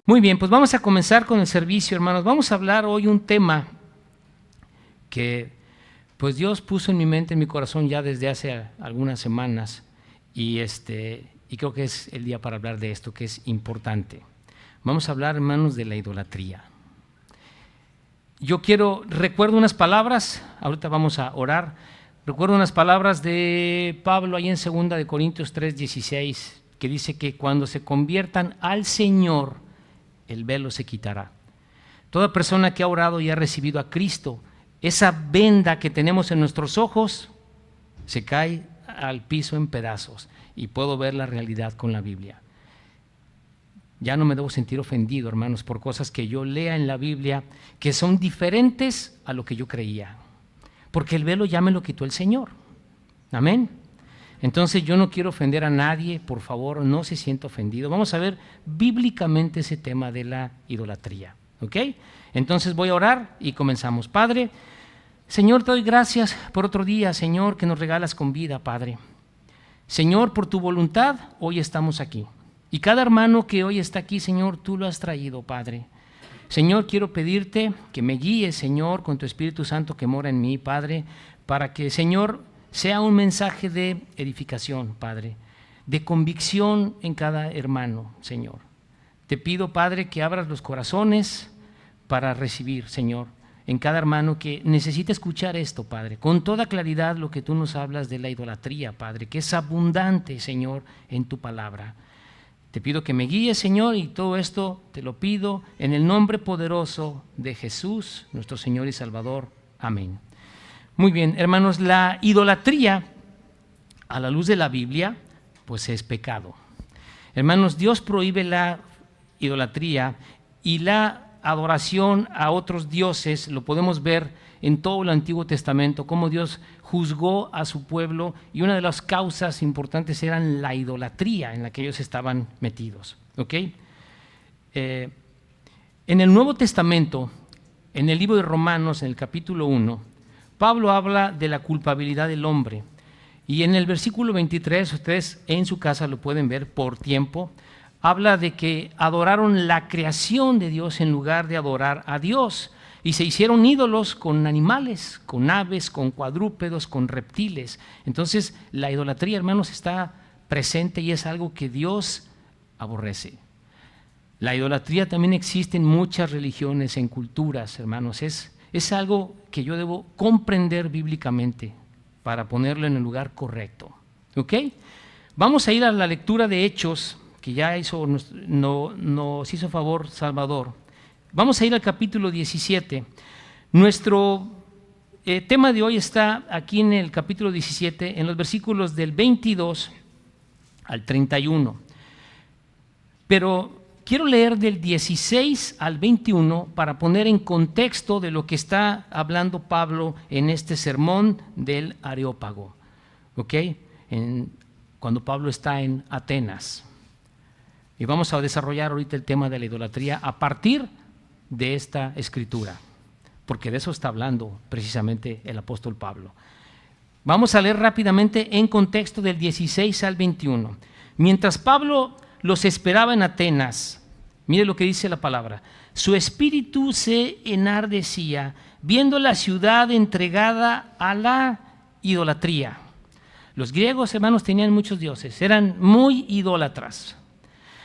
Muy bien, pues vamos a comenzar con el servicio, hermanos. Vamos a hablar hoy un tema que pues Dios puso en mi mente, en mi corazón ya desde hace algunas semanas y creo que es el día para hablar de esto, que es importante. Vamos a hablar, hermanos, de la idolatría. Recuerdo unas palabras, ahorita vamos a orar. Recuerdo unas palabras de Pablo ahí en 2 de Corintios 3:16, que dice que cuando se conviertan al Señor, el velo se quitará. Toda persona que ha orado y ha recibido a Cristo, esa venda que tenemos en nuestros ojos se cae al piso en pedazos y puedo ver la realidad con la Biblia. Ya no me debo sentir ofendido, hermanos, por cosas que yo lea en la Biblia que son diferentes a lo que yo creía, porque el velo ya me lo quitó el Señor. Amén. Entonces yo no quiero ofender a nadie, por favor, no se sienta ofendido. Vamos a ver bíblicamente ese tema de la idolatría, ¿ok? Entonces voy a orar y comenzamos. Padre, Señor, te doy gracias por otro día, Señor, que nos regalas con vida, Padre. Señor, por tu voluntad, hoy estamos aquí. Y cada hermano que hoy está aquí, Señor, tú lo has traído, Padre. Señor, quiero pedirte que me guíes, Señor, con tu Espíritu Santo que mora en mí, Padre, para que, Señor, sea un mensaje de edificación, Padre, de convicción en cada hermano, Señor. Te pido, Padre, que abras los corazones para recibir, Señor, en cada hermano que necesita escuchar esto, Padre, con toda claridad lo que tú nos hablas de la idolatría, Padre, que es abundante, Señor, en tu palabra. Te pido que me guíes, Señor, y todo esto te lo pido en el nombre poderoso de Jesús, nuestro Señor y Salvador. Amén. Muy bien, hermanos, la idolatría, a la luz de la Biblia, pues es pecado. Hermanos, Dios prohíbe la idolatría y la adoración a otros dioses. Lo podemos ver en todo el Antiguo Testamento, cómo Dios juzgó a su pueblo y una de las causas importantes era la idolatría en la que ellos estaban metidos. ¿Ok? En el Nuevo Testamento, en el libro de Romanos, en el capítulo 1, Pablo habla de la culpabilidad del hombre y en el versículo 23, ustedes en su casa lo pueden ver por tiempo, habla de que adoraron la creación de Dios en lugar de adorar a Dios y se hicieron ídolos con animales, con aves, con cuadrúpedos, con reptiles. Entonces la idolatría, hermanos, está presente y es algo que Dios aborrece. La idolatría también existe en muchas religiones, en culturas, hermanos, es algo que yo debo comprender bíblicamente para ponerlo en el lugar correcto. ¿Ok? Vamos a ir a la lectura de Hechos, que ya nos hizo favor Salvador. Vamos a ir al capítulo 17. Nuestro tema de hoy está aquí en el capítulo 17, en los versículos del 22 al 31. Pero quiero leer del 16 al 21 para poner en contexto de lo que está hablando Pablo en este sermón del Areópago, ¿ok? Cuando Pablo está en Atenas. Y vamos a desarrollar ahorita el tema de la idolatría a partir de esta escritura, porque de eso está hablando precisamente el apóstol Pablo. Vamos a leer rápidamente en contexto del 16 al 21. Mientras Pablo los esperaba en Atenas, mire lo que dice la palabra, su espíritu se enardecía viendo la ciudad entregada a la idolatría. Los griegos, hermanos, tenían muchos dioses, eran muy idólatras.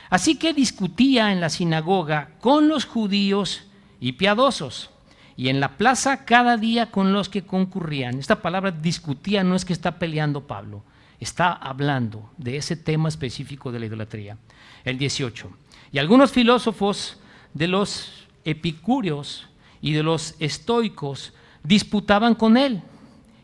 Así que discutía en la sinagoga con los judíos y piadosos, y en la plaza cada día con los que concurrían. Esta palabra discutía no es que está peleando Pablo, está hablando de ese tema específico de la idolatría. El 18. Y algunos filósofos de los epicúreos y de los estoicos disputaban con él.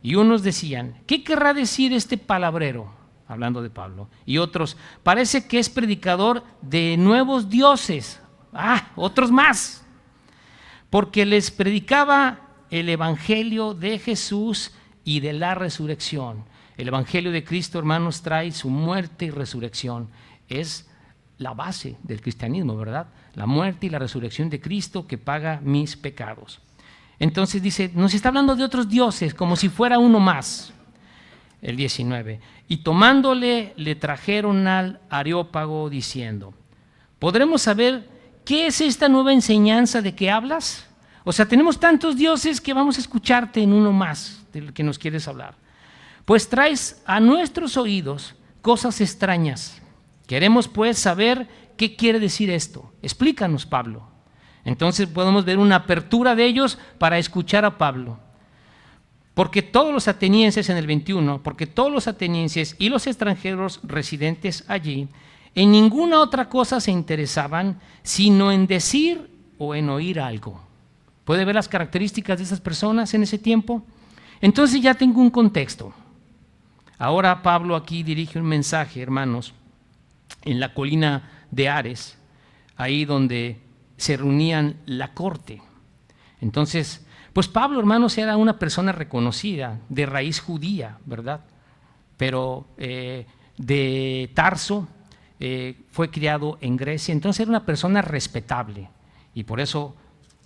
Y unos decían, ¿qué querrá decir este palabrero? Hablando de Pablo. Y otros, parece que es predicador de nuevos dioses. Otros más. Porque les predicaba el evangelio de Jesús y de la resurrección. El evangelio de Cristo, hermanos, trae su muerte y resurrección. Es la base del cristianismo, ¿verdad? La muerte y la resurrección de Cristo que paga mis pecados. Entonces dice, nos está hablando de otros dioses como si fuera uno más. El 19. Y tomándole le trajeron al Areópago diciendo, ¿podremos saber ¿qué es esta nueva enseñanza de que hablas? O sea, tenemos tantos dioses que vamos a escucharte en uno más del que nos quieres hablar. Pues traes a nuestros oídos cosas extrañas. Queremos pues saber qué quiere decir esto. Explícanos, Pablo. Entonces podemos ver una apertura de ellos para escuchar a Pablo. Porque todos los atenienses en el 21, porque todos los atenienses y los extranjeros residentes allí, en ninguna otra cosa se interesaban, sino en decir o en oír algo. ¿Puede ver las características de esas personas en ese tiempo? Entonces ya tengo un contexto. Ahora Pablo aquí dirige un mensaje, hermanos, en la colina de Ares, ahí donde se reunían la corte. Entonces, pues Pablo, hermanos, era una persona reconocida, de raíz judía, ¿verdad? Pero de Tarso, fue criado en Grecia, entonces era una persona respetable y por eso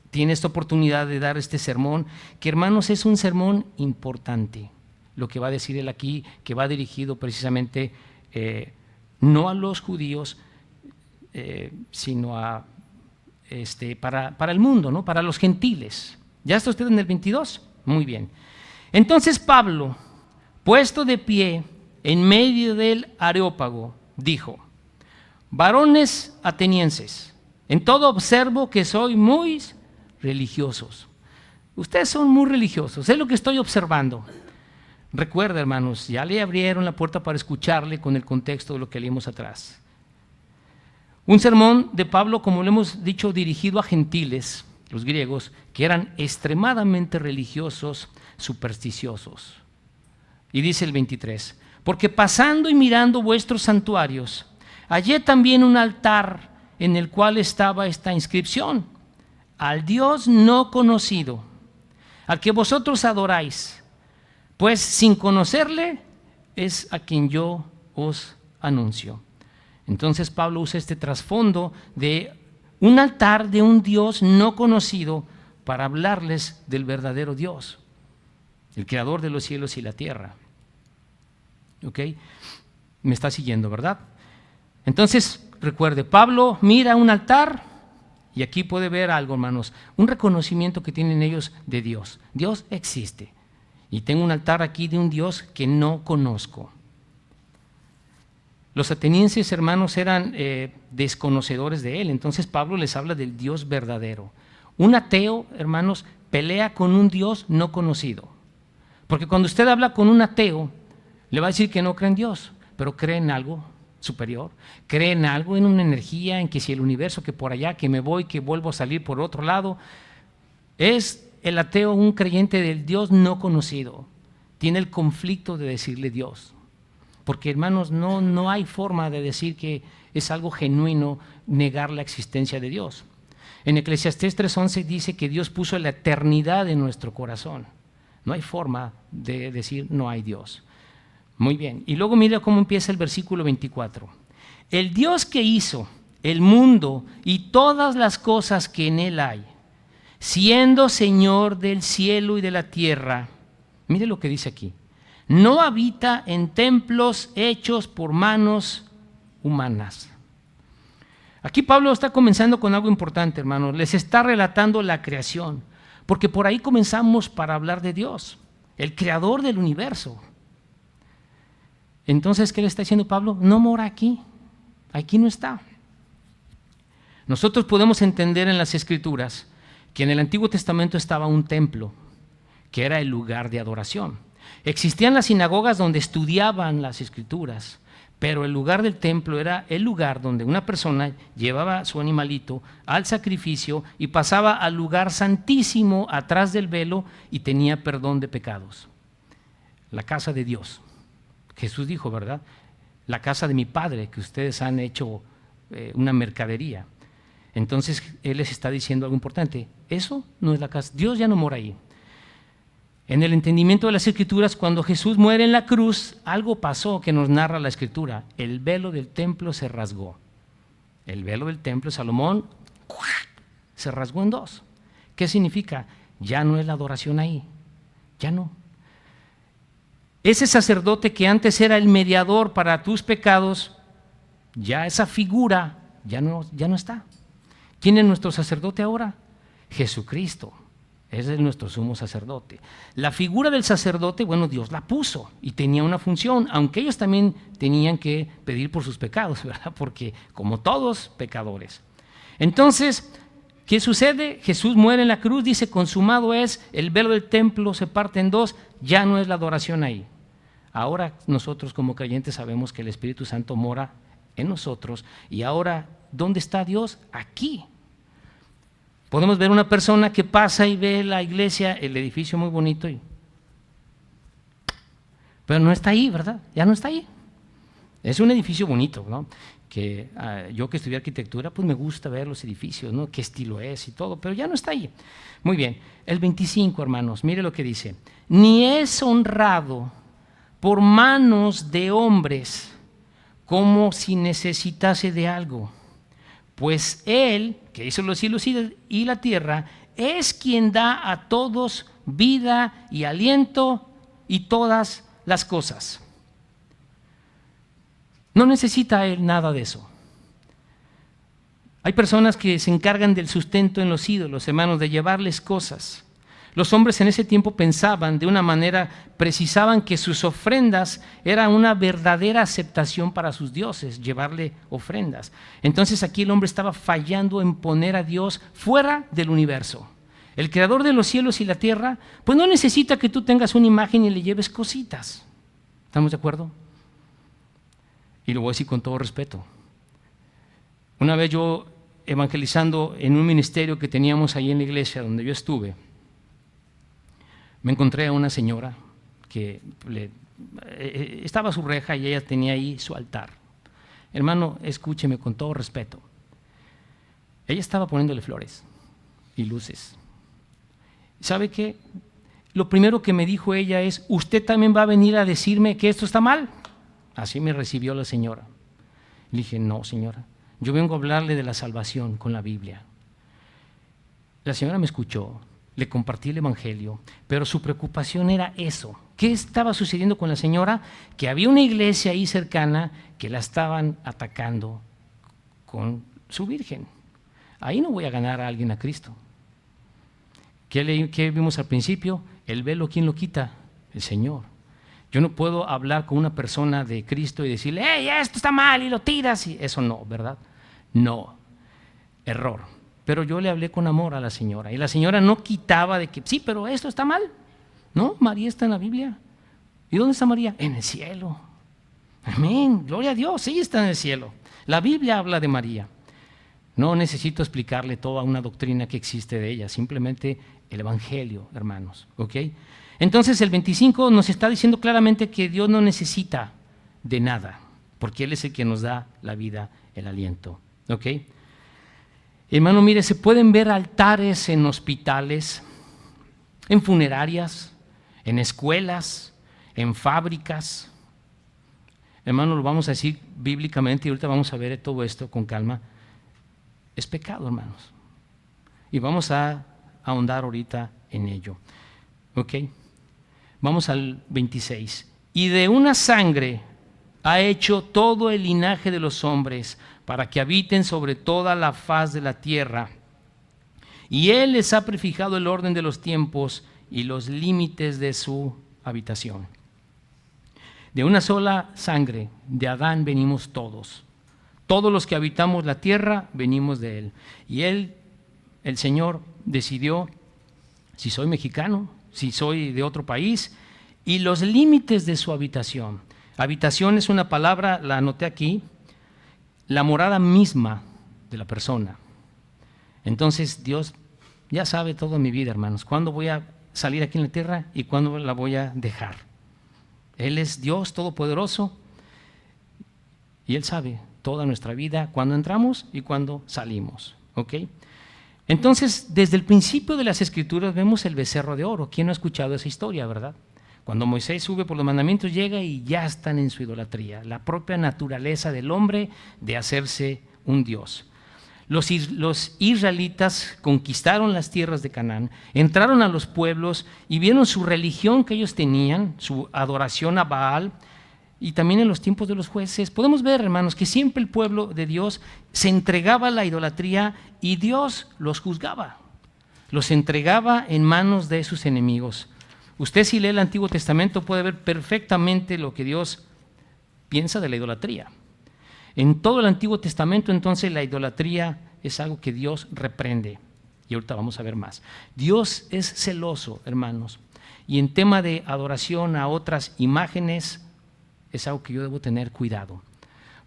tiene esta oportunidad de dar este sermón, que, hermanos, es un sermón importante, lo que va a decir él aquí, que va dirigido precisamente no a los judíos, sino para el mundo, ¿no? Para los gentiles. ¿Ya está usted en el 22? Muy bien. Entonces Pablo, puesto de pie en medio del Areópago, dijo: varones atenienses, en todo observo que sois muy religiosos. Ustedes son muy religiosos, es lo que estoy observando. Recuerda, hermanos, ya le abrieron la puerta para escucharle con el contexto de lo que leímos atrás. Un sermón de Pablo, como lo hemos dicho, dirigido a gentiles, los griegos, que eran extremadamente religiosos, supersticiosos. Y dice el 23, porque pasando y mirando vuestros santuarios, hallé también un altar en el cual estaba esta inscripción: al Dios no conocido, al que vosotros adoráis, pues sin conocerle es a quien yo os anuncio. Entonces Pablo usa este trasfondo de un altar de un Dios no conocido para hablarles del verdadero Dios, el creador de los cielos y la tierra. ¿Ok? Me está siguiendo, ¿verdad? Entonces, recuerde, Pablo mira un altar y aquí puede ver algo, hermanos, un reconocimiento que tienen ellos de Dios. Dios existe y tengo un altar aquí de un Dios que no conozco. Los atenienses, hermanos, eran desconocedores de él, entonces Pablo les habla del Dios verdadero. Un ateo, hermanos, pelea con un Dios no conocido, porque cuando usted habla con un ateo, le va a decir que no cree en Dios, pero cree en algo superior, cree en algo, en una energía, en que si el universo, que por allá, que me voy, que vuelvo a salir por otro lado. Es el ateo un creyente del Dios no conocido, tiene el conflicto de decirle Dios. Porque, hermanos, no hay forma de decir que es algo genuino negar la existencia de Dios. En Eclesiastés 3:11 dice que Dios puso la eternidad en nuestro corazón. No hay forma de decir no hay Dios. Muy bien. Y luego mira cómo empieza el versículo 24. El Dios que hizo el mundo y todas las cosas que en él hay, siendo Señor del cielo y de la tierra, mire lo que dice aquí: no habita en templos hechos por manos humanas. Aquí Pablo está comenzando con algo importante, hermanos. Les está relatando la creación, porque por ahí comenzamos para hablar de Dios, el creador del universo. Entonces, ¿qué le está diciendo Pablo? No mora aquí, aquí no está. Nosotros podemos entender en las Escrituras que en el Antiguo Testamento estaba un templo, que era el lugar de adoración. Existían las sinagogas donde estudiaban las Escrituras, pero el lugar del templo era el lugar donde una persona llevaba su animalito al sacrificio y pasaba al lugar santísimo atrás del velo y tenía perdón de pecados. La casa de Dios. Jesús dijo, ¿verdad? La casa de mi Padre, que ustedes han hecho una mercadería. Entonces Él les está diciendo algo importante. Eso no es la casa. Dios ya no mora ahí. En el entendimiento de las Escrituras, cuando Jesús muere en la cruz, algo pasó que nos narra la Escritura. El velo del templo se rasgó. El velo del templo de Salomón se rasgó en dos. ¿Qué significa? Ya no es la adoración ahí. Ya no. Ese sacerdote que antes era el mediador para tus pecados, ya esa figura ya no está. ¿Quién es nuestro sacerdote ahora? Jesucristo. Ese es nuestro sumo sacerdote. La figura del sacerdote, bueno, Dios la puso y tenía una función, aunque ellos también tenían que pedir por sus pecados, ¿verdad? Porque como todos, pecadores. Entonces, ¿qué sucede? Jesús muere en la cruz, dice, consumado es, el velo del templo se parte en dos, ya no es la adoración ahí. Ahora nosotros como creyentes sabemos que el Espíritu Santo mora en nosotros y ahora, ¿dónde está Dios? Aquí. Podemos ver una persona que pasa y ve la iglesia, el edificio muy bonito, pero no está ahí, ¿verdad? Ya no está ahí. Es un edificio bonito, ¿no? Que yo que estudié arquitectura, pues me gusta ver los edificios, ¿no? Qué estilo es y todo, pero ya no está ahí. Muy bien, el 25, hermanos, mire lo que dice. Ni es honrado por manos de hombres como si necesitase de algo. Pues Él, que hizo los cielos y la tierra, es quien da a todos vida y aliento y todas las cosas. No necesita Él nada de eso. Hay personas que se encargan del sustento en los ídolos, hermanos, de llevarles cosas. Los hombres en ese tiempo pensaban de una manera, precisaban que sus ofrendas eran una verdadera aceptación para sus dioses, llevarle ofrendas. Entonces aquí el hombre estaba fallando en poner a Dios fuera del universo. El creador de los cielos y la tierra, pues no necesita que tú tengas una imagen y le lleves cositas. ¿Estamos de acuerdo? Y lo voy a decir con todo respeto. Una vez yo evangelizando en un ministerio que teníamos ahí en la iglesia donde yo estuve, me encontré a una señora que estaba a su reja y ella tenía ahí su altar. Hermano, escúcheme con todo respeto. Ella estaba poniéndole flores y luces. ¿Sabe qué? Lo primero que me dijo ella es, ¿usted también va a venir a decirme que esto está mal? Así me recibió la señora. Le dije, no, señora, yo vengo a hablarle de la salvación con la Biblia. La señora me escuchó. Le compartí el evangelio, pero su preocupación era eso. ¿Qué estaba sucediendo con la señora? Que había una iglesia ahí cercana que la estaban atacando con su virgen. Ahí no voy a ganar a alguien a Cristo. ¿Qué vimos al principio? El velo, ¿quién lo quita? El Señor. Yo no puedo hablar con una persona de Cristo y decirle, hey, esto está mal y lo tiras. Y eso no, ¿verdad? No, error. Pero yo le hablé con amor a la señora y la señora no quitaba de que, sí, pero esto está mal. No, María está en la Biblia. ¿Y dónde está María? En el cielo. Amén, gloria a Dios, ella está en el cielo. La Biblia habla de María. No necesito explicarle toda una doctrina que existe de ella, simplemente el evangelio, hermanos, ¿ok? Entonces el 25 nos está diciendo claramente que Dios no necesita de nada, porque Él es el que nos da la vida, el aliento, ¿ok? Hermano, mire, se pueden ver altares en hospitales, en funerarias, en escuelas, en fábricas. Hermano, lo vamos a decir bíblicamente y ahorita vamos a ver todo esto con calma. Es pecado, hermanos. Y vamos a ahondar ahorita en ello. ¿Ok? Vamos al 26. Y de una sangre ha hecho todo el linaje de los hombres para que habiten sobre toda la faz de la tierra. Y Él les ha prefijado el orden de los tiempos y los límites de su habitación. De una sola sangre, de Adán venimos todos. Todos los que habitamos la tierra venimos de Él. Y Él, el Señor, decidió si soy mexicano, si soy de otro país, y los límites de su habitación. Habitación es una palabra, la anoté aquí, la morada misma de la persona. Entonces Dios ya sabe todo en mi vida, hermanos, cuándo voy a salir aquí en la tierra y cuándo la voy a dejar. Él es Dios todopoderoso y Él sabe toda nuestra vida, cuándo entramos y cuándo salimos, ¿ok? Entonces, desde el principio de las Escrituras vemos el becerro de oro. ¿Quién no ha escuchado esa historia, verdad? Cuando Moisés sube por los mandamientos, llega y ya están en su idolatría, la propia naturaleza del hombre de hacerse un Dios. Los israelitas conquistaron las tierras de Canaán, entraron a los pueblos y vieron su religión que ellos tenían, su adoración a Baal, y también en los tiempos de los jueces, podemos ver, hermanos, que siempre el pueblo de Dios se entregaba a la idolatría y Dios los juzgaba, los entregaba en manos de sus enemigos. Usted, si lee el Antiguo Testamento, puede ver perfectamente lo que Dios piensa de la idolatría. En todo el Antiguo Testamento, entonces, la idolatría es algo que Dios reprende. Y ahorita vamos a ver más. Dios es celoso, hermanos. Y en tema de adoración a otras imágenes, es algo que yo debo tener cuidado.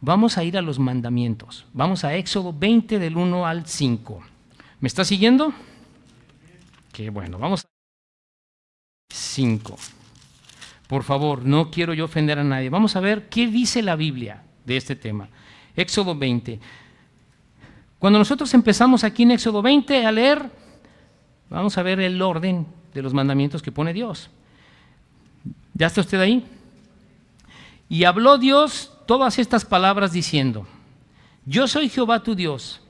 Vamos a ir a los mandamientos. Vamos a Éxodo 20 del 1 al 5. ¿Me está siguiendo? Qué bueno, vamos a 5. Por favor, no quiero yo ofender a nadie. Vamos a ver qué dice la Biblia de este tema. Éxodo 20. Cuando nosotros empezamos aquí en Éxodo 20 a leer, vamos a ver el orden de los mandamientos que pone Dios. ¿Ya está usted ahí? Y habló Dios todas estas palabras diciendo: yo soy Jehová tu Dios,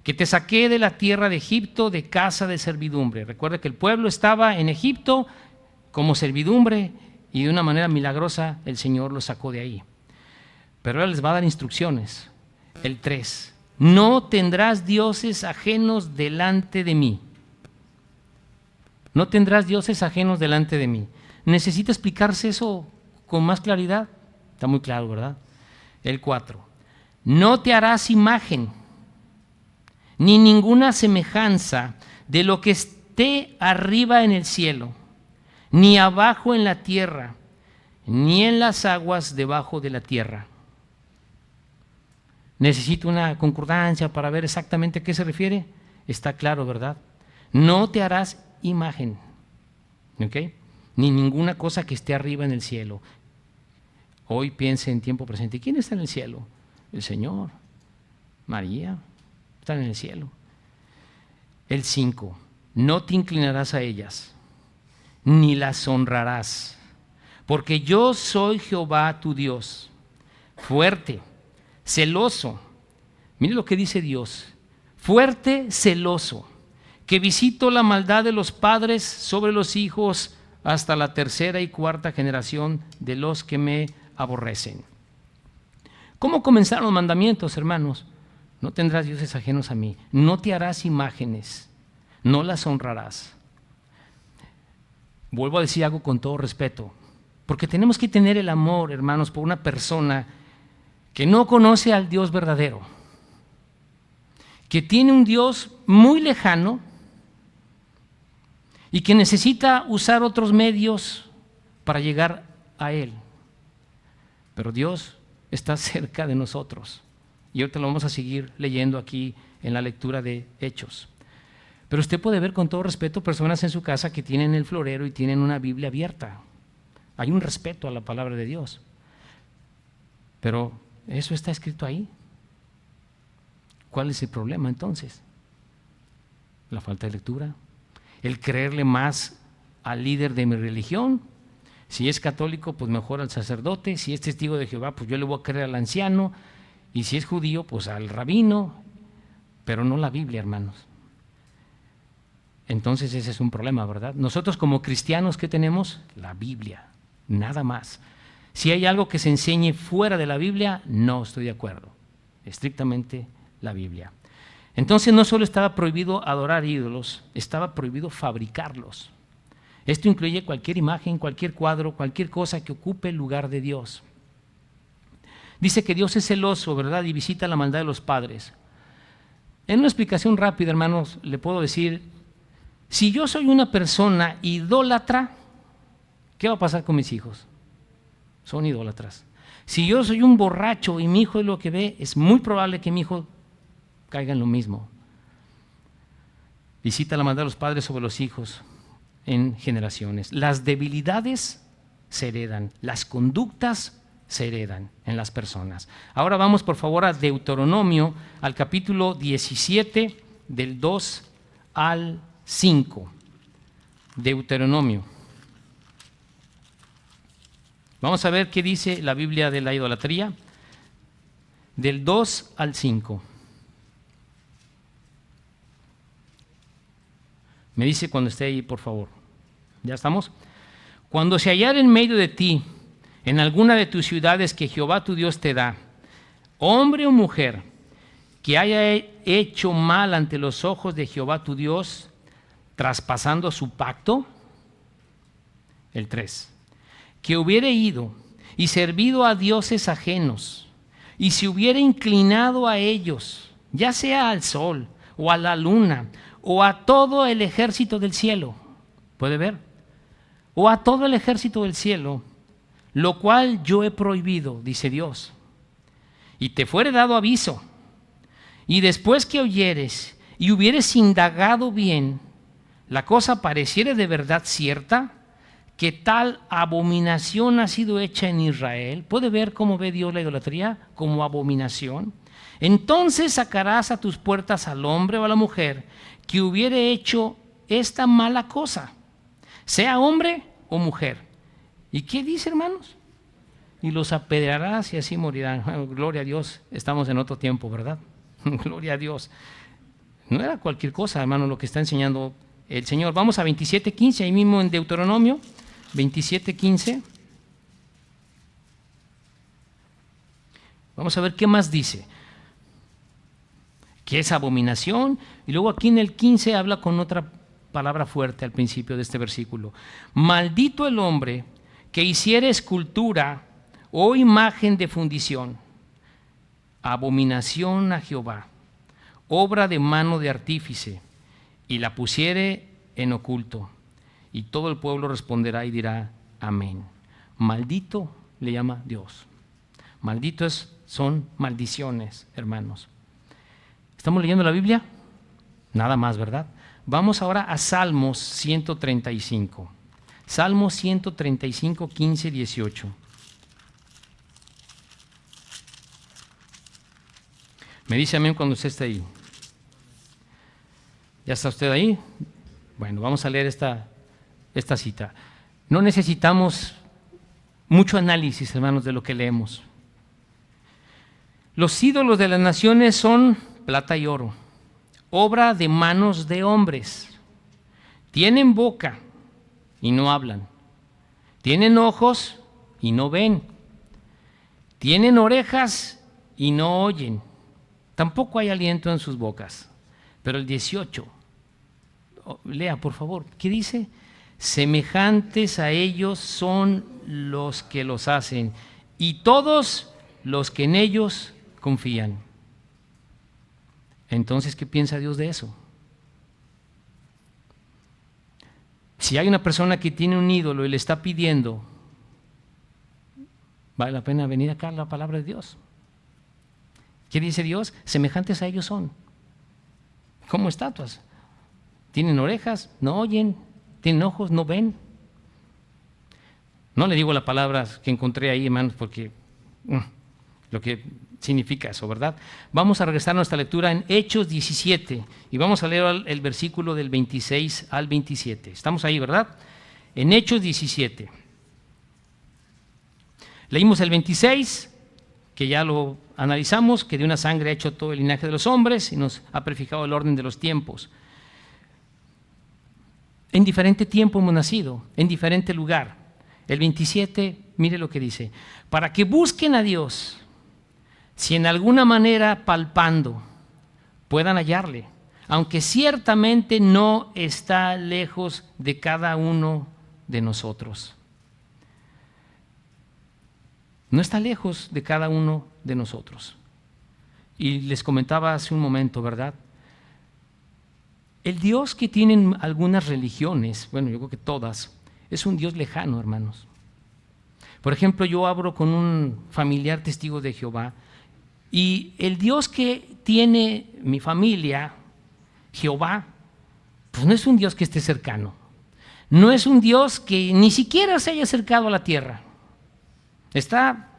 que te saqué de la tierra de Egipto de casa de servidumbre. Recuerda que el pueblo estaba en Egipto como servidumbre y de una manera milagrosa el Señor los sacó de ahí. Pero ahora les va a dar instrucciones. El 3. No tendrás dioses ajenos delante de mí. No tendrás dioses ajenos delante de mí. ¿Necesita explicarse eso con más claridad? Está muy claro, ¿verdad? El 4. No te harás imagen, ni ninguna semejanza de lo que esté arriba en el cielo, ni abajo en la tierra, ni en las aguas debajo de la tierra. Necesito una concordancia para ver exactamente a qué se refiere. Está claro, ¿verdad? No te harás imagen, ¿ok? Ni ninguna cosa que esté arriba en el cielo. Hoy piense en tiempo presente. ¿Quién está en el cielo? El Señor. María. Están en el cielo. El 5. No te inclinarás a ellas, ni las honrarás, porque yo soy Jehová tu Dios, fuerte, celoso. Mire lo que dice Dios: fuerte, celoso, que visito la maldad de los padres sobre los hijos hasta la tercera y cuarta generación de los que me aborrecen. ¿Cómo comenzaron los mandamientos, hermanos? No tendrás dioses ajenos a mí, no te harás imágenes, no las honrarás. Vuelvo a decir algo con todo respeto, porque tenemos que tener el amor, hermanos, por una persona que no conoce al Dios verdadero, que tiene un Dios muy lejano y que necesita usar otros medios para llegar a Él. Pero Dios está cerca de nosotros. Y ahorita lo vamos a seguir leyendo aquí en la lectura de Hechos. Pero usted puede ver con todo respeto personas en su casa que tienen el florero y tienen una Biblia abierta. Hay un respeto a la palabra de Dios. Pero eso está escrito ahí. ¿Cuál es el problema entonces? La falta de lectura. El creerle más al líder de mi religión. Si es católico, pues mejor al sacerdote. Si es testigo de Jehová, pues yo le voy a creer al anciano. Y si es judío, pues al rabino, pero no la Biblia, hermanos. Entonces ese es un problema, ¿verdad? Nosotros como cristianos, ¿qué tenemos? La Biblia, nada más. Si hay algo que se enseñe fuera de la Biblia, no estoy de acuerdo. Estrictamente la Biblia. Entonces no solo estaba prohibido adorar ídolos, estaba prohibido fabricarlos. Esto incluye cualquier imagen, cualquier cuadro, cualquier cosa que ocupe el lugar de Dios. Dice que Dios es celoso, ¿verdad? Y visita la maldad de los padres. En una explicación rápida, hermanos, le puedo decir, si yo soy una persona idólatra, ¿qué va a pasar con mis hijos? Son idólatras. Si yo soy un borracho y mi hijo es lo que ve, es muy probable que mi hijo caiga en lo mismo. Visita la maldad de los padres sobre los hijos en generaciones. Las debilidades se heredan, las conductas se heredan en las personas. Ahora vamos por favor a Deuteronomio, al capítulo 17, del 2 al 5. Deuteronomio. Vamos a ver qué dice la Biblia de la idolatría, del 2 al 5. Me dice cuando esté ahí, por favor. ¿Ya estamos? Cuando se hallar en medio de ti en alguna de tus ciudades que Jehová tu Dios te da, hombre o mujer, que haya hecho mal ante los ojos de Jehová tu Dios, traspasando su pacto, el 3, que hubiere ido y servido a dioses ajenos, y se hubiere inclinado a ellos, ya sea al sol, o a la luna, o a todo el ejército del cielo, ¿puede ver? O a todo el ejército del cielo, lo cual yo he prohibido, dice Dios, y te fuere dado aviso, y después que oyeres y hubieres indagado bien, la cosa pareciere de verdad cierta, que tal abominación ha sido hecha en Israel. ¿Puede ver cómo ve Dios la idolatría? Como abominación. Entonces sacarás a tus puertas al hombre o a la mujer que hubiere hecho esta mala cosa, sea hombre o mujer. ¿Y qué dice, hermanos? Y los apedrearás y así morirán. Bueno, gloria a Dios, estamos en otro tiempo, ¿verdad? Gloria a Dios. No era cualquier cosa, hermano, lo que está enseñando el Señor. Vamos a 27:15, ahí mismo en Deuteronomio, 27:15. Vamos a ver qué más dice. Que es abominación. Y luego aquí en el 15 habla con otra palabra fuerte al principio de este versículo. Maldito el hombre que hiciere escultura o imagen de fundición, abominación a Jehová, obra de mano de artífice, y la pusiere en oculto, y todo el pueblo responderá y dirá amén. Maldito le llama Dios. Malditos son maldiciones, hermanos. ¿Estamos leyendo la Biblia? Nada más, ¿verdad? Vamos ahora a Salmos 135. Salmos 135, 15, 18. Me dice amén cuando usted esté ahí. ¿Ya está usted ahí? Bueno, vamos a leer esta cita. No necesitamos mucho análisis, hermanos, de lo que leemos. Los ídolos de las naciones son plata y oro, obra de manos de hombres. Tienen boca y no hablan. Tienen ojos y no ven. Tienen orejas y no oyen. Tampoco hay aliento en sus bocas. Pero el 18, lea por favor, ¿qué dice? Semejantes a ellos son los que los hacen, y todos los que en ellos confían. Entonces, ¿qué piensa Dios de eso? Si hay una persona que tiene un ídolo y le está pidiendo, vale la pena venir acá a la palabra de Dios. ¿Qué dice Dios? Semejantes a ellos son. Como estatuas. Tienen orejas, no oyen. Tienen ojos, no ven. No le digo la palabra que encontré ahí, hermanos, porque lo que significa eso, ¿verdad? Vamos a regresar a nuestra lectura en Hechos 17 y vamos a leer el versículo del 26 al 27. Estamos ahí, ¿verdad? En Hechos 17. Leímos el 26, que ya lo analizamos, que de una sangre ha hecho todo el linaje de los hombres y nos ha prefijado el orden de los tiempos. En diferente tiempo hemos nacido, en diferente lugar. El 27, mire lo que dice: para que busquen a Dios, si en alguna manera palpando puedan hallarle, aunque ciertamente no está lejos de cada uno de nosotros. No está lejos de cada uno de nosotros. Y les comentaba hace un momento, ¿verdad? El Dios que tienen algunas religiones, bueno, yo creo que todas, es un Dios lejano, hermanos. Por ejemplo, yo hablo con un familiar testigo de Jehová y el Dios que tiene mi familia, Jehová, pues no es un Dios que esté cercano. No es un Dios que ni siquiera se haya acercado a la tierra. Está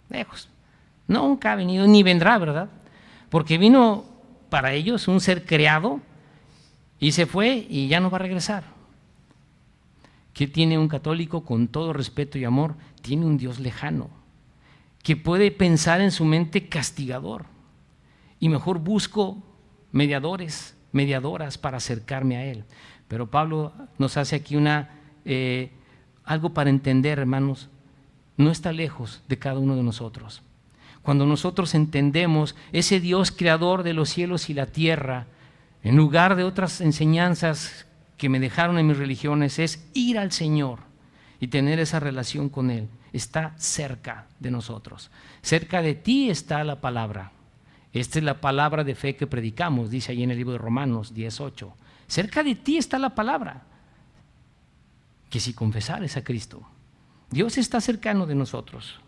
lejos. Nunca ha venido ni vendrá, ¿verdad? Porque vino para ellos un ser creado y se fue y ya no va a regresar. ¿Qué tiene un católico? Con todo respeto y amor, tiene un Dios lejano que puede pensar en su mente castigador y mejor busco mediadores, mediadoras para acercarme a Él. Pero Pablo nos hace aquí una algo para entender, hermanos, no está lejos de cada uno de nosotros. Cuando nosotros entendemos ese Dios creador de los cielos y la tierra, en lugar de otras enseñanzas que me dejaron en mis religiones, es ir al Señor y tener esa relación con Él. Está cerca de nosotros. Cerca de ti está la palabra. Esta es la palabra de fe que predicamos, dice ahí en el libro de Romanos 10:8. Cerca de ti está la palabra, que si confesares a Cristo, Dios está cercano de nosotros.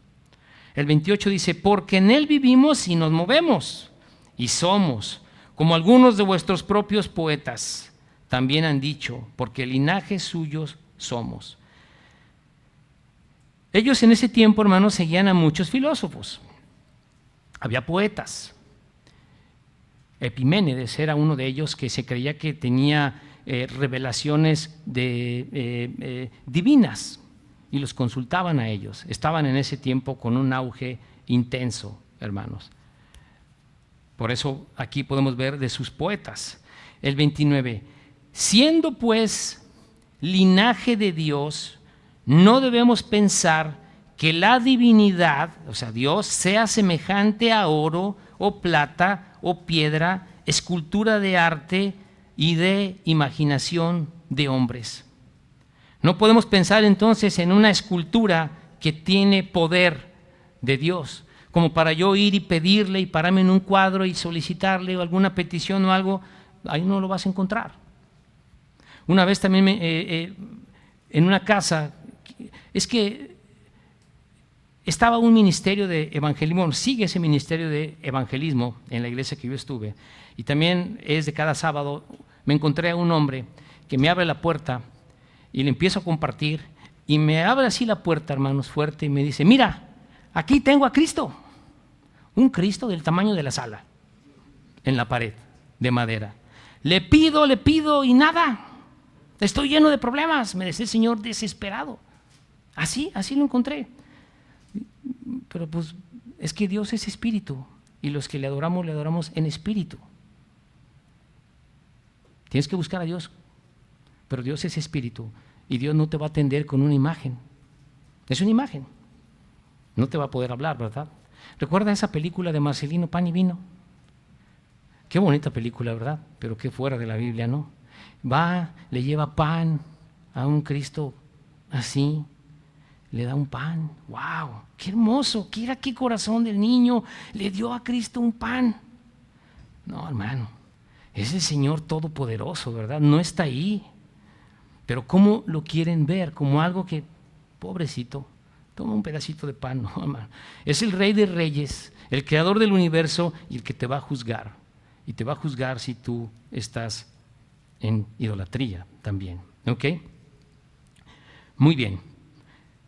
El 28 dice, porque en Él vivimos y nos movemos y somos, como algunos de vuestros propios poetas también han dicho, porque linajes suyos somos. Ellos en ese tiempo, hermanos, seguían a muchos filósofos. Había poetas. Epiménides era uno de ellos que se creía que tenía revelaciones divinas y los consultaban a ellos. Estaban en ese tiempo con un auge intenso, hermanos. Por eso aquí podemos ver de sus poetas. El 29, siendo pues linaje de Dios, no debemos pensar que la divinidad, o sea, Dios, sea semejante a oro o plata o piedra, escultura de arte y de imaginación de hombres. No podemos pensar entonces en una escultura que tiene poder de Dios, como para yo ir y pedirle y pararme en un cuadro y solicitarle alguna petición o algo. Ahí no lo vas a encontrar. Una vez también en una casa, es que estaba un ministerio de evangelismo, sigue ese ministerio de evangelismo en la iglesia que yo estuve, y también es de cada sábado. Me encontré a un hombre que me abre la puerta y le empiezo a compartir, y me abre así la puerta, hermanos, fuerte, y me dice, mira, aquí tengo a Cristo, un Cristo del tamaño de la sala, en la pared de madera. Le pido y nada, estoy lleno de problemas, me decía el Señor desesperado. Así lo encontré. Pero pues es que Dios es espíritu y los que le adoramos en espíritu. Tienes que buscar a Dios, pero Dios es espíritu y Dios no te va a atender con una imagen. Es una imagen. No te va a poder hablar, ¿verdad? ¿Recuerda esa película de Marcelino, Pan y Vino? Qué bonita película, ¿verdad? Pero qué fuera de la Biblia, ¿no? Va, le lleva pan a un Cristo así, le da un pan. ¡Wow! ¡Qué hermoso! Qué corazón del niño! Le dio a Cristo un pan. No, hermano, es el Señor Todopoderoso, ¿verdad? No está ahí. Pero ¿cómo lo quieren ver? Como algo que, pobrecito, toma un pedacito de pan. No, hermano. Es el Rey de Reyes, el Creador del universo y el que te va a juzgar. Y te va a juzgar si tú estás en idolatría también. ¿Ok? Muy bien.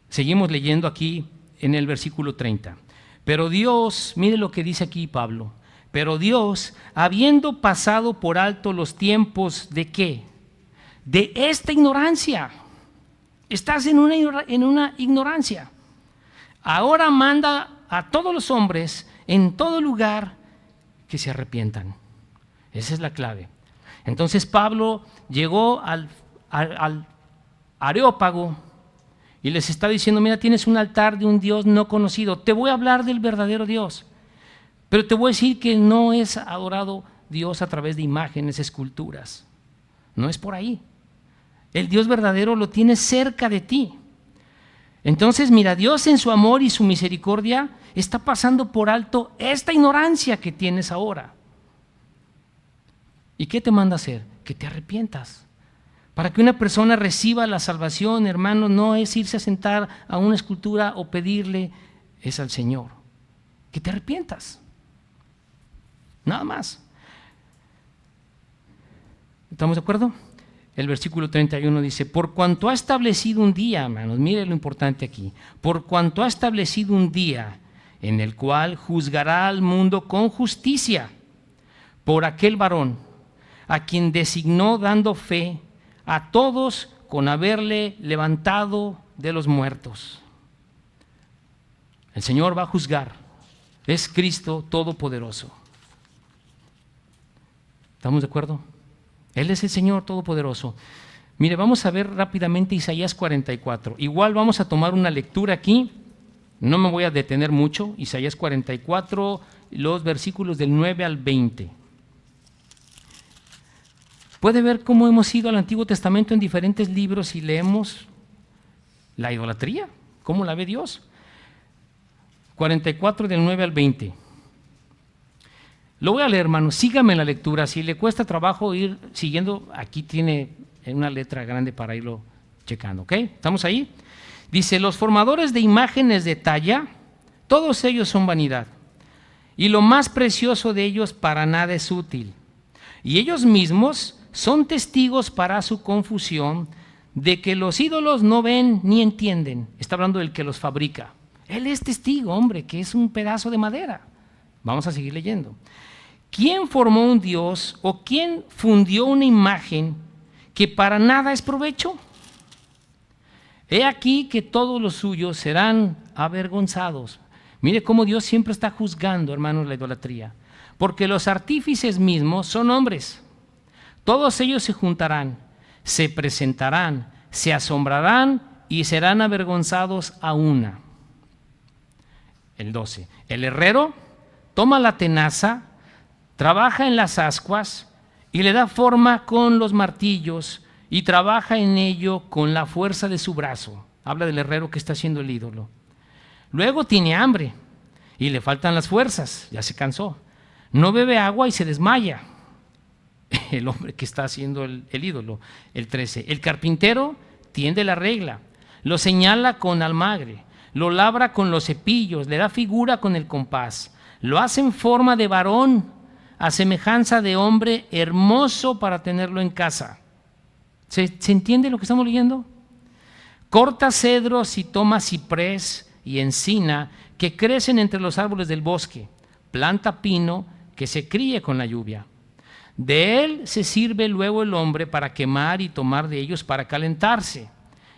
Seguimos leyendo aquí en el versículo 30. Pero Dios, mire lo que dice aquí Pablo, pero Dios, habiendo pasado por alto los tiempos de ¿qué? De esta ignorancia. Estás en una ignorancia. Ahora manda a todos los hombres en todo lugar que se arrepientan. Esa es la clave. Entonces Pablo llegó al Areópago y les está diciendo, mira, tienes un altar de un Dios no conocido. Te voy a hablar del verdadero Dios, pero te voy a decir que no es adorado Dios a través de imágenes, esculturas. No es por ahí. El Dios verdadero lo tienes cerca de ti. Entonces, mira, Dios en su amor y su misericordia está pasando por alto esta ignorancia que tienes ahora. ¿Y qué te manda a hacer? Que te arrepientas. Para que una persona reciba la salvación, hermano, no es irse a sentar a una escultura o pedirle, es al Señor. Que te arrepientas. Nada más. ¿Estamos de acuerdo? El versículo 31 dice, por cuanto ha establecido un día, hermanos, mire lo importante aquí, por cuanto ha establecido un día en el cual juzgará al mundo con justicia por aquel varón a quien designó dando fe a todos con haberle levantado de los muertos. El Señor va a juzgar. Es Cristo Todopoderoso. ¿Estamos de acuerdo? Él es el Señor Todopoderoso. Mire, vamos a ver rápidamente Isaías 44. Igual vamos a tomar una lectura aquí, no me voy a detener mucho. Isaías 44, los versículos del 9 al 20. Puede ver cómo hemos ido al Antiguo Testamento en diferentes libros y leemos la idolatría, cómo la ve Dios. 44 del 9 al 20. Lo voy a leer, hermano, sígame en la lectura. Si le cuesta trabajo ir siguiendo, aquí tiene una letra grande para irlo checando, ¿ok? ¿Estamos ahí? Dice, los formadores de imágenes de talla, todos ellos son vanidad, y lo más precioso de ellos para nada es útil. Y ellos mismos son testigos para su confusión de que los ídolos no ven ni entienden. Está hablando del que los fabrica. Él es testigo, hombre, que es un pedazo de madera. Vamos a seguir leyendo. ¿Quién formó un Dios o quién fundió una imagen que para nada es provecho? He aquí que todos los suyos serán avergonzados. Mire cómo Dios siempre está juzgando, hermanos, la idolatría. Porque los artífices mismos son hombres. Todos ellos se juntarán, se presentarán, se asombrarán y serán avergonzados a una. El 12. El herrero toma la tenaza, trabaja en las ascuas y le da forma con los martillos y trabaja en ello con la fuerza de su brazo. Habla del herrero que está haciendo el ídolo. Luego tiene hambre y le faltan las fuerzas, ya se cansó. No bebe agua y se desmaya. El hombre que está haciendo el ídolo. El 13. El carpintero tiende la regla, lo señala con almagre, lo labra con los cepillos, le da figura con el compás, lo hace en forma de varón, a semejanza de hombre hermoso para tenerlo en casa. ¿Se entiende lo que estamos leyendo? Corta cedros y toma ciprés y encina que crecen entre los árboles del bosque, planta pino que se críe con la lluvia. De él se sirve luego el hombre para quemar y tomar de ellos para calentarse.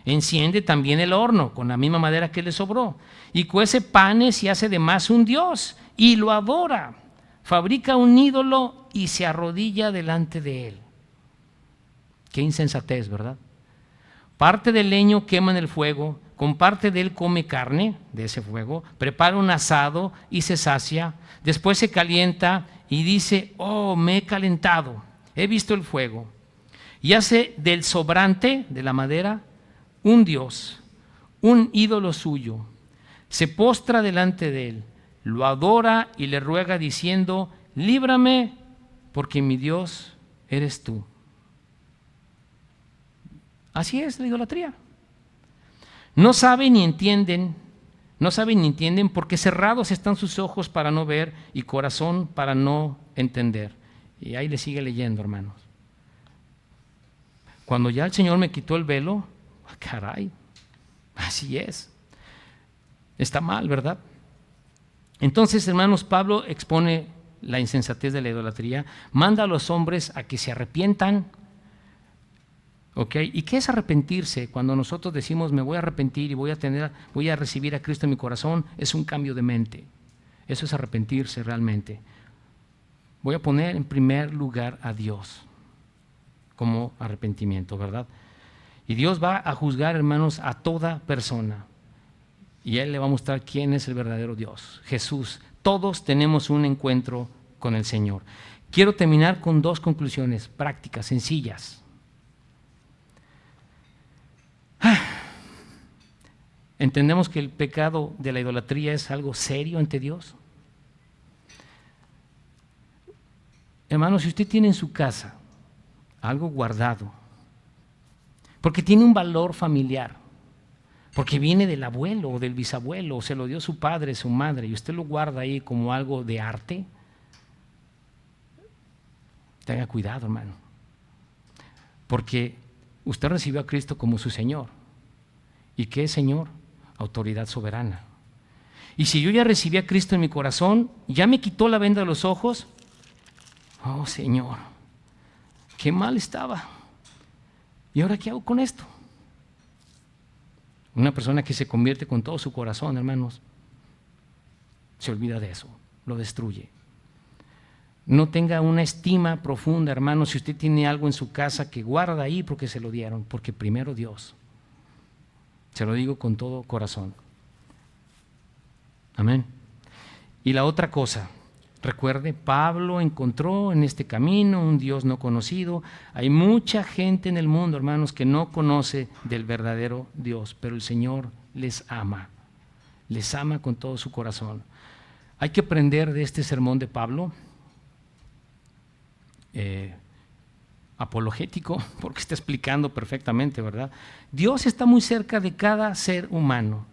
Enciende también el horno con la misma madera que le sobró y cuece panes y hace de más un dios y lo adora. Fabrica un ídolo y se arrodilla delante de él. Qué insensatez, ¿verdad? Parte del leño quema en el fuego, con parte de él come carne de ese fuego, prepara un asado y se sacia, después se calienta y dice, oh, me he calentado, he visto el fuego. Y hace del sobrante de la madera un dios, un ídolo suyo. Se postra delante de él, lo adora y le ruega diciendo, líbrame porque mi Dios eres tú. Así es la idolatría. No saben ni entienden porque cerrados están sus ojos para no ver y corazón para no entender. Y ahí le sigue leyendo, hermanos. Cuando ya el Señor me quitó el velo, caray, así es. Está mal, ¿verdad? Entonces, hermanos, Pablo expone la insensatez de la idolatría, manda a los hombres a que se arrepientan. ¿Okay? ¿Y qué es arrepentirse? Cuando nosotros decimos me voy a arrepentir y voy a recibir a Cristo en mi corazón, es un cambio de mente. Eso es arrepentirse realmente. Voy a poner en primer lugar a Dios como arrepentimiento, ¿verdad? Y Dios va a juzgar, hermanos, a toda persona. Y Él le va a mostrar quién es el verdadero Dios, Jesús. Todos tenemos un encuentro con el Señor. Quiero terminar con dos conclusiones prácticas, sencillas. ¿Entendemos que el pecado de la idolatría es algo serio ante Dios? Hermano, si usted tiene en su casa algo guardado, porque tiene un valor familiar, porque viene del abuelo o del bisabuelo, o se lo dio su padre, su madre, y usted lo guarda ahí como algo de arte, tenga cuidado, hermano, porque usted recibió a Cristo como su Señor. ¿Y qué es Señor? Autoridad soberana. Y si yo ya recibí a Cristo en mi corazón, ya me quitó la venda de los ojos, oh Señor, qué mal estaba. ¿Y ahora qué hago con esto? Una persona que se convierte con todo su corazón, hermanos, se olvida de eso, lo destruye. No tenga una estima profunda, hermano, si usted tiene algo en su casa que guarda ahí porque se lo dieron, porque primero Dios. Se lo digo con todo corazón. Amén. Y la otra cosa, recuerde, Pablo encontró en este camino un Dios no conocido. Hay mucha gente en el mundo, hermanos, que no conoce del verdadero Dios, pero el Señor les ama con todo su corazón. Hay que aprender de este sermón de Pablo, apologético, porque está explicando perfectamente, ¿verdad? Dios está muy cerca de cada ser humano.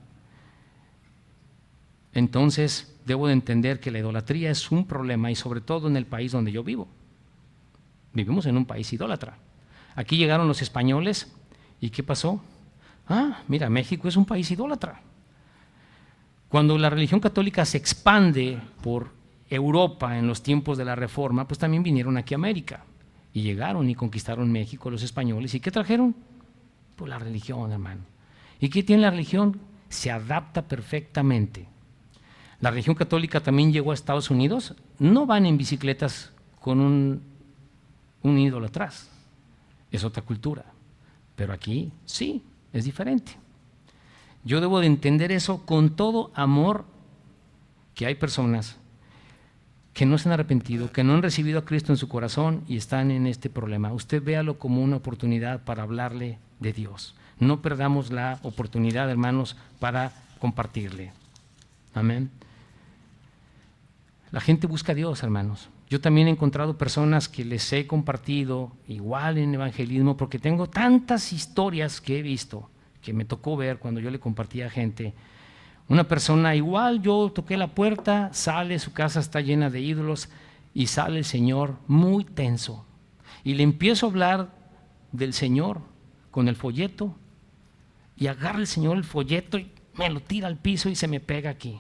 Entonces, debo de entender que la idolatría es un problema, y sobre todo en el país donde yo vivo. Vivimos en un país idólatra. Aquí llegaron los españoles, ¿y qué pasó? Mira, México es un país idólatra. Cuando la religión católica se expande por Europa en los tiempos de la Reforma, pues también vinieron aquí a América y llegaron y conquistaron México los españoles. ¿Y qué trajeron? Pues la religión, hermano. ¿Y qué tiene la religión? Se adapta perfectamente. La religión católica también llegó a Estados Unidos. No van en bicicletas con un ídolo atrás. Es otra cultura. Pero aquí sí, es diferente. Yo debo de entender eso con todo amor, que hay personas que no se han arrepentido, que no han recibido a Cristo en su corazón y están en este problema. Usted véalo como una oportunidad para hablarle de Dios. No perdamos la oportunidad, hermanos, para compartirle. Amén. La gente busca a Dios, hermanos. Yo también he encontrado personas que les he compartido igual en evangelismo, porque tengo tantas historias que he visto, que me tocó ver cuando yo le compartía a gente. Una persona igual, yo toqué la puerta, sale, su casa está llena de ídolos y sale el Señor muy tenso. Y le empiezo a hablar del Señor con el folleto y agarra el Señor el folleto y me lo tira al piso y se me pega aquí.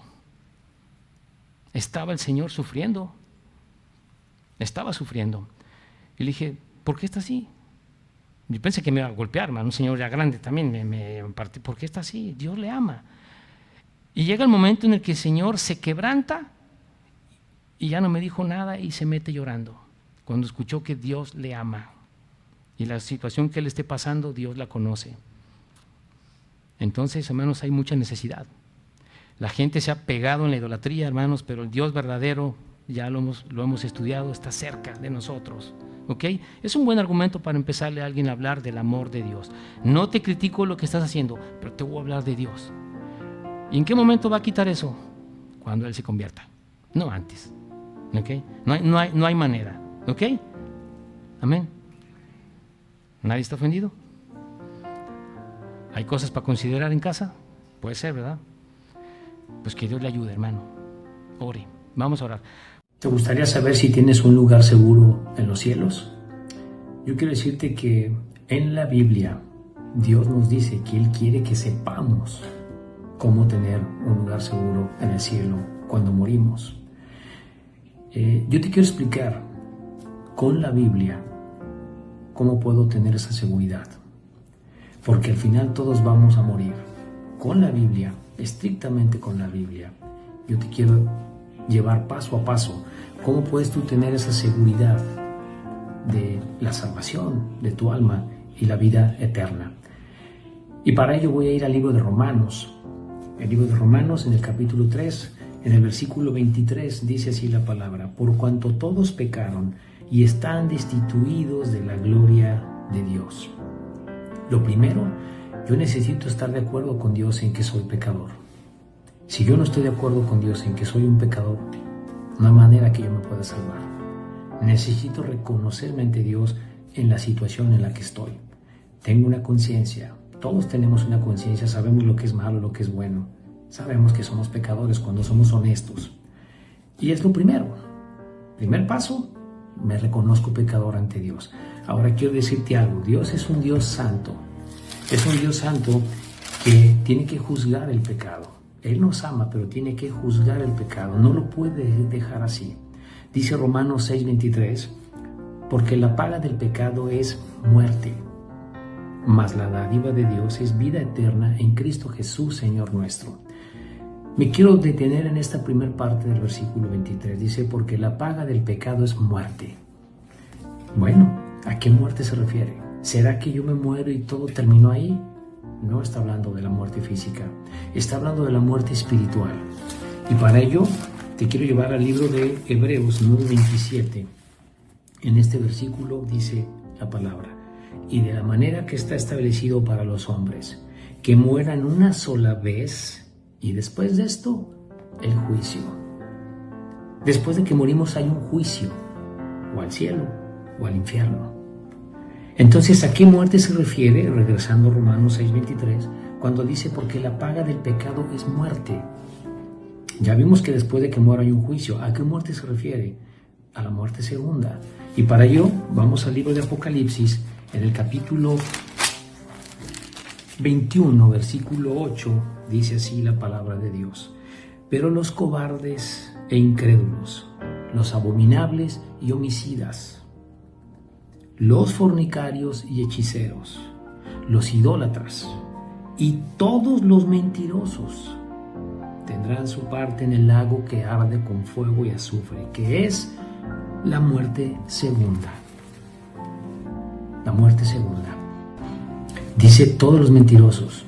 Estaba el Señor sufriendo. Estaba sufriendo. Y le dije, ¿por qué está así? Yo pensé que me iba a golpear, man, un señor ya grande también, me partió. ¿Por qué está así? Dios le ama. Y llega el momento en el que el Señor se quebranta y ya no me dijo nada y se mete llorando, cuando escuchó que Dios le ama. Y la situación que él esté pasando, Dios la conoce. Entonces, hermanos, hay mucha necesidad. La gente se ha pegado en la idolatría, hermanos, pero el Dios verdadero, ya lo hemos estudiado, está cerca de nosotros. ¿Ok? Es un buen argumento para empezarle a alguien a hablar del amor de Dios. No te critico lo que estás haciendo, pero te voy a hablar de Dios. ¿Y en qué momento va a quitar eso? Cuando Él se convierta, no antes. ¿Ok? No hay manera. ¿Ok? Amén. ¿Nadie está ofendido? ¿Hay cosas para considerar en casa? Puede ser, ¿verdad? Pues que Dios le ayude, hermano. Ore. Vamos a orar. ¿Te gustaría saber si tienes un lugar seguro en los cielos? Yo quiero decirte que en la Biblia Dios nos dice que Él quiere que sepamos cómo tener un lugar seguro en el cielo cuando morimos. Yo te quiero explicar con la Biblia cómo puedo tener esa seguridad. Porque al final todos vamos a morir. Con la Biblia, estrictamente con la Biblia, yo te quiero llevar paso a paso cómo puedes tú tener esa seguridad de la salvación de tu alma y la vida eterna. Y para ello voy a ir al libro de Romanos. El libro de Romanos, en el capítulo 3, en el versículo 23, dice así la palabra: por cuanto todos pecaron y están destituidos de la gloria de Dios. Lo primero, yo necesito estar de acuerdo con Dios en que soy pecador. Si yo no estoy de acuerdo con Dios en que soy un pecador, no hay manera que yo me pueda salvar. Necesito reconocerme ante Dios en la situación en la que estoy. Tengo una conciencia. Todos tenemos una conciencia, sabemos lo que es malo, lo que es bueno. Sabemos que somos pecadores cuando somos honestos. Y es lo primero. Primer paso, me reconozco pecador ante Dios. Ahora quiero decirte algo. Dios es un Dios santo. Es un Dios santo que tiene que juzgar el pecado. Él nos ama, pero tiene que juzgar el pecado. No lo puede dejar así. Dice Romanos 6:23, porque la paga del pecado es muerte, mas la dádiva de Dios es vida eterna en Cristo Jesús, Señor nuestro. Me quiero detener en esta primera parte del versículo 23. Dice, porque la paga del pecado es muerte. Bueno, ¿a qué muerte se refiere? ¿Será que yo me muero y todo terminó ahí? No está hablando de la muerte física, está hablando de la muerte espiritual. Y para ello te quiero llevar al libro de Hebreos 9:27. En este versículo dice la palabra, y de la manera que está establecido para los hombres, que mueran una sola vez, y después de esto, el juicio. Después de que morimos hay un juicio, o al cielo, o al infierno. Entonces, ¿a qué muerte se refiere? Regresando a Romanos 6:23, cuando dice, porque la paga del pecado es muerte. Ya vimos que después de que muera hay un juicio. ¿A qué muerte se refiere? A la muerte segunda. Y para ello, vamos al libro de Apocalipsis, en el capítulo 21, versículo 8, dice así la palabra de Dios. Pero los cobardes e incrédulos, los abominables y homicidas, los fornicarios y hechiceros, los idólatras y todos los mentirosos tendrán su parte en el lago que arde con fuego y azufre, que es la muerte segunda. La muerte segunda. Dice todos los mentirosos.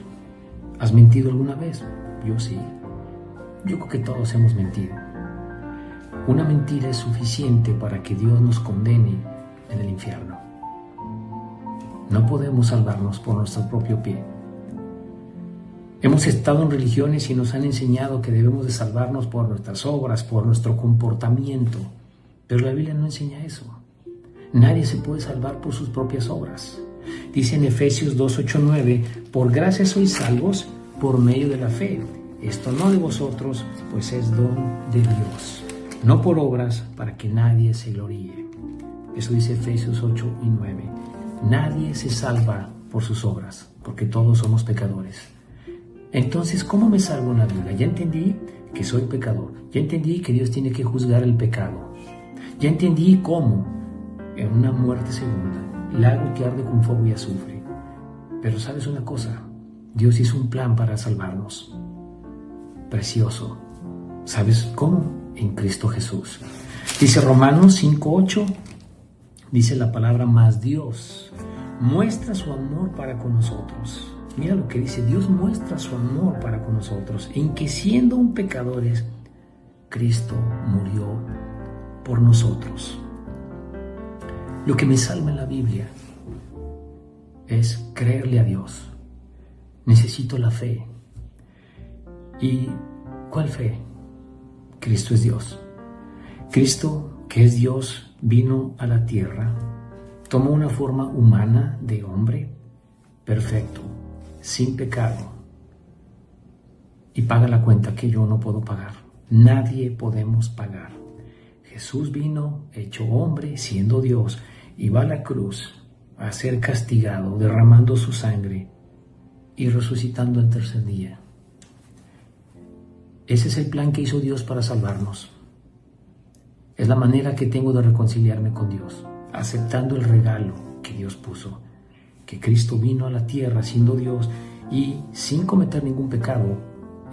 ¿Has mentido alguna vez? Yo sí. Yo creo que todos hemos mentido. Una mentira es suficiente para que Dios nos condene en el infierno. No podemos salvarnos por nuestro propio pie. Hemos estado en religiones y nos han enseñado que debemos de salvarnos por nuestras obras, por nuestro comportamiento. Pero la Biblia no enseña eso. Nadie se puede salvar por sus propias obras. Dice en Efesios 2:8-9, por gracia sois salvos por medio de la fe. Esto no de vosotros, pues es don de Dios. No por obras, para que nadie se gloríe. Eso dice Efesios 8:9. Nadie se salva por sus obras, porque todos somos pecadores. Entonces, ¿cómo me salvo en la vida? Ya entendí que soy pecador. Ya entendí que Dios tiene que juzgar el pecado. Ya entendí cómo, en una muerte segunda, lago que arde con fuego y azufre. Pero ¿sabes una cosa? Dios hizo un plan para salvarnos. Precioso. ¿Sabes cómo? En Cristo Jesús. Dice Romanos 5:8, dice la palabra, mas Dios muestra su amor para con nosotros. Mira lo que dice, Dios muestra su amor para con nosotros, en que siendo aún pecadores, Cristo murió por nosotros. Lo que me salva en la Biblia es creerle a Dios. Necesito la fe. ¿Y cuál fe? Cristo es Dios. Cristo, que es Dios, vino a la tierra, tomó una forma humana de hombre, perfecto, sin pecado, y paga la cuenta que yo no puedo pagar. Nadie podemos pagar. Jesús vino hecho hombre, siendo Dios, y va a la cruz a ser castigado, derramando su sangre y resucitando el tercer día. Ese es el plan que hizo Dios para salvarnos. Es la manera que tengo de reconciliarme con Dios, aceptando el regalo que Dios puso, que Cristo vino a la tierra siendo Dios y sin cometer ningún pecado,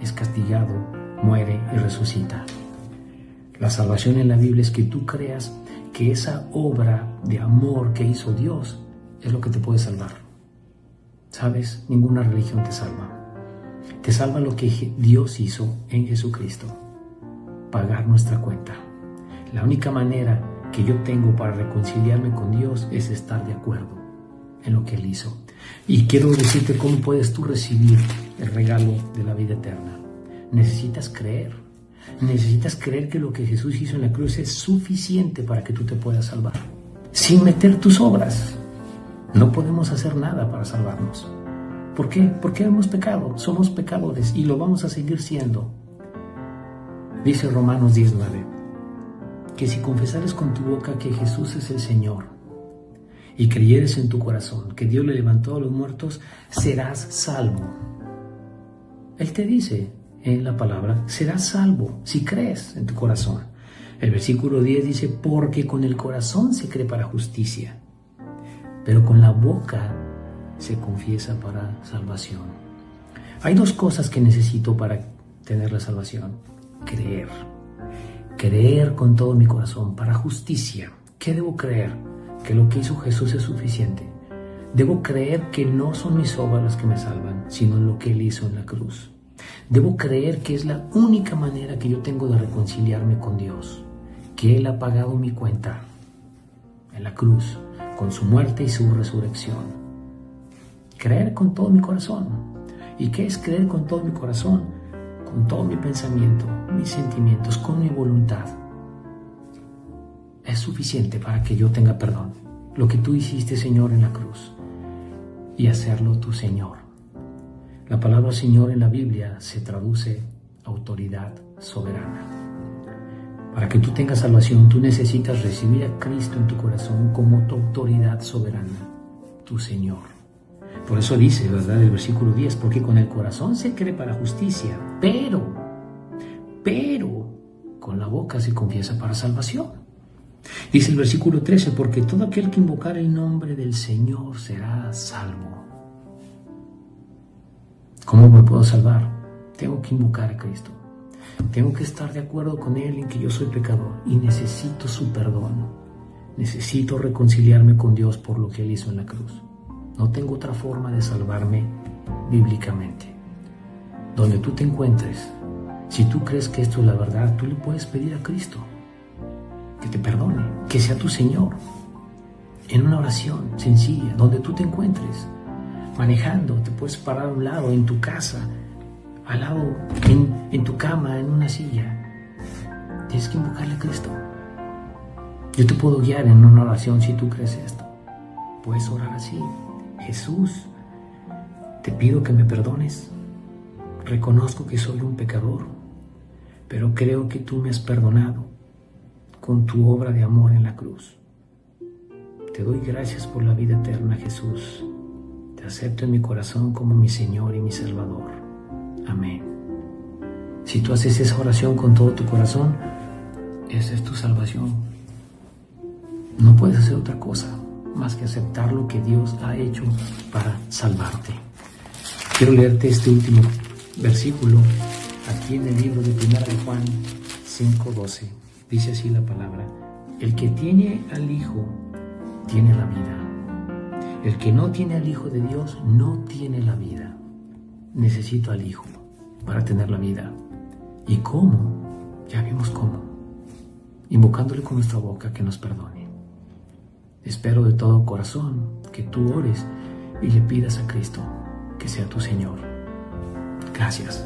es castigado, muere y resucita. La salvación en la Biblia es que tú creas que esa obra de amor que hizo Dios es lo que te puede salvar. ¿Sabes? Ninguna religión te salva. Te salva lo que Dios hizo en Jesucristo, pagar nuestra cuenta. La única manera que yo tengo para reconciliarme con Dios es estar de acuerdo en lo que Él hizo. Y quiero decirte cómo puedes tú recibir el regalo de la vida eterna. Necesitas creer. Necesitas creer que lo que Jesús hizo en la cruz es suficiente para que tú te puedas salvar. Sin meter tus obras. No podemos hacer nada para salvarnos. ¿Por qué? Porque hemos pecado. Somos pecadores y lo vamos a seguir siendo. Dice Romanos 10:9, que si confesares con tu boca que Jesús es el Señor y creyeres en tu corazón que Dios le levantó a los muertos, serás salvo. Él te dice en la palabra, serás salvo si crees en tu corazón. El versículo 10 dice, porque con el corazón se cree para justicia, pero con la boca se confiesa para salvación. Hay dos cosas que necesito para tener la salvación? Creer. Creer con todo mi corazón para justicia. ¿Qué debo creer? Que lo que hizo Jesús es suficiente. Debo creer que no son mis obras las que me salvan, sino lo que Él hizo en la cruz. Debo creer que es la única manera que yo tengo de reconciliarme con Dios, que Él ha pagado mi cuenta en la cruz, con su muerte y su resurrección. Creer con todo mi corazón. ¿Y qué es creer con todo mi corazón? Con todo mi pensamiento, mis sentimientos, con mi voluntad. Es suficiente para que yo tenga perdón. Lo que tú hiciste, Señor, en la cruz. Y hacerlo tu Señor. La palabra Señor en la Biblia se traduce autoridad soberana. Para que tú tengas salvación, tú necesitas recibir a Cristo en tu corazón como tu autoridad soberana, tu Señor. Por eso dice, ¿verdad?, el versículo 10, porque con el corazón se cree para justicia, pero con la boca se confiesa para salvación. Dice el versículo 13, porque todo aquel que invocar el nombre del Señor será salvo. ¿Cómo me puedo salvar? Tengo que invocar a Cristo. Tengo que estar de acuerdo con Él en que yo soy pecador y necesito su perdón. Necesito reconciliarme con Dios por lo que Él hizo en la cruz. No tengo otra forma de salvarme bíblicamente. Donde tú te encuentres, si tú crees que esto es la verdad, tú le puedes pedir a Cristo que te perdone, que sea tu Señor, en una oración sencilla, donde tú te encuentres. Manejando, te puedes parar a un lado, en tu casa, al lado, en tu cama, en una silla. Tienes que invocarle a Cristo. Yo te puedo guiar en una oración si tú crees esto. Puedes orar así. Jesús, te pido que me perdones. Reconozco que soy un pecador, pero creo que tú me has perdonado con tu obra de amor en la cruz. Te doy gracias por la vida eterna, Jesús. Te acepto en mi corazón como mi Señor y mi Salvador. Amén. Si tú haces esa oración con todo tu corazón, esa es tu salvación. No puedes hacer otra cosa más que aceptar lo que Dios ha hecho para salvarte. Quiero leerte este último versículo aquí en el libro de 1 de Juan 5:12. Dice así la palabra: el que tiene al Hijo tiene la vida. El que no tiene al Hijo de Dios no tiene la vida. Necesito al Hijo para tener la vida. ¿Y cómo? Ya vimos cómo. Invocándole con nuestra boca que nos perdone. Espero de todo corazón que tú ores y le pidas a Cristo que sea tu Señor. Gracias.